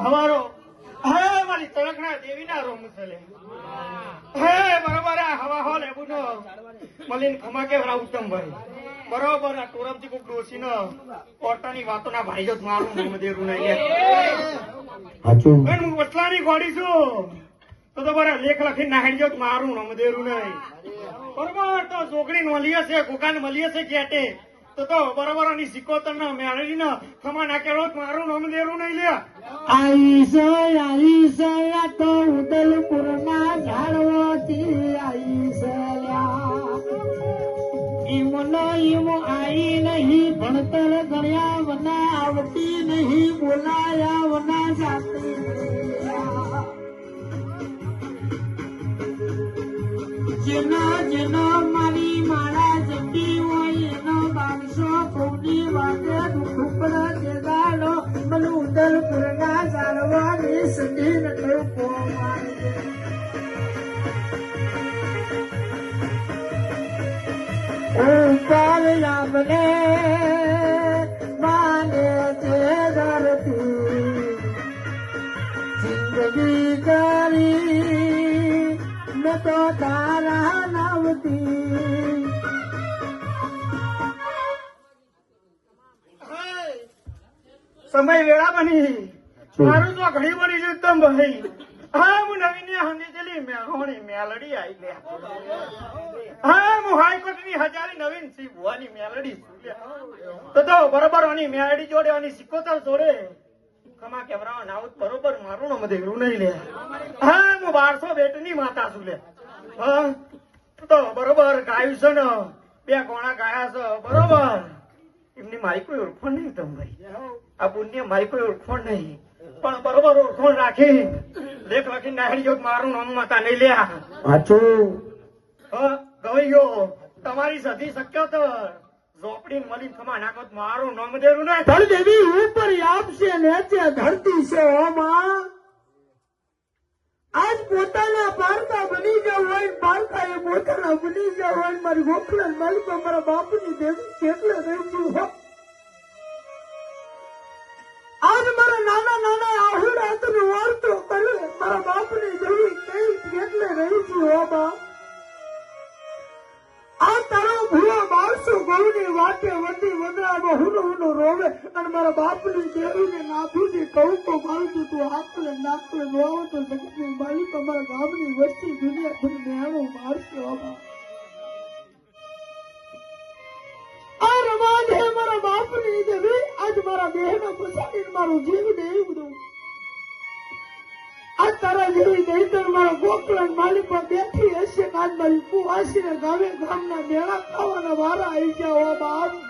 હવારો હે મારી તળકના દેવીના રોમ છે હે બરોબર આ હવા હો લેબુનો મલીન ખમા કે ઉત્તમભાઈ બરોબર આ ટોરમથી કોક ડોસીનો ઓટાની વાતોના ભાઈ જો મારું નામ દેરું નહીં સાચું હું વસલાની ગોડી છું તો બરા લેખ લખીને નાહી જો મારું નામ દેરું નહીં બરોબર તો છોકરી મળીએ છે કોકાને મળીએ છે કેટે તો બરોબર આની સિકોતર ના મેળવી ને ખમા નાખેલો મારું નામ દેરું નહીં લે આઈ છે તો ઉદલપુર ના ઝાડવાથી આઈ છે ઈમનો ઈમો આઈ નહીં ભણતર ગણ્યા વના આવતી નહીં બોલાયા વના જાતી જેનો મારી માળા જતી હોય એનો બારસો કૌની વાગે દુઃખ જગાડો મને ઉદલપુર ના જાળવાની સદી નકલ ઉપર લાભને માને છે ધરતી જિંદગી કરી મેં તો તારા નામથી સમય વેળા બની મારું તો ઘણી બની છે તમ ભાઈ હા હું નવીન ને હંગી ચલી મેહોણી મેલડી આવી ગયા હા હું હાઈકોર્ટ ની હજારી નવીન સી ભુવાની મેલડી તો બરોબર આની મેલડી જોડે આની સિકોતર જોડે ખમા કેવરાવા નાઉત બરોબર મારું નામ દેરું નહીં લે હા હું 1200 બેટની માતા છું લે હા તો બરોબર ગાયું છે ને 2 ગોણા ગાયા છે બરોબર એમની મારી કોઈ ઓળખોણ નહીં તમ ભાઈ આ પુણ્ય મારી કોઈ ઓળખોણ નહીં પણ બરોબર ઓળખોણ રાખી લેખ લખી નાખી જો મારું નામ માતા નહીં લ્યા સાચું ગવાઈ ગયો તમારી સધી શક્યો તો ઝોપડી મળી ખમા નાખો મારું નામ દેરું નહીં ધળ દેવી ઉપર આપશે નીચે ધરતી છે ઓમાં આજ પોતાના પારકા બની ગયા હોય પારકા એ પોતાના બની ગયા હોય મારી ગોખલા માલિક મારા બાપની દેવી કેટલે રહી હો આજ મારા નાના નાના આહુડા તમે વાર્તો કરે મારા બાપની દેવી કઈ કેટલે રહી છે હો બા આ તારો ભૂલો 1200 ગૌની વાટે વધી વદરામાં હુનો રોવે અને મારા બાપની દેવીને નાભીને કહું તો મારું તું આકલે નાકલે રોવો તો જગતની માલિક અમારા ગામની વસ્તી દુનિયા ખુદ મેણો મારશે બાબા આ રમાજ હે મારા બાપની દેવી આજ મારા દેહનો પસાડીને મારું જીવ દેવી બધું આ તારા જેવી દહીતર મારા ગોકળણ માલિક પર બેઠી હશે આજ મારી કુવાસીને ગામે ગામના મેળા ખાવાના વારા આવી ગયા બાપ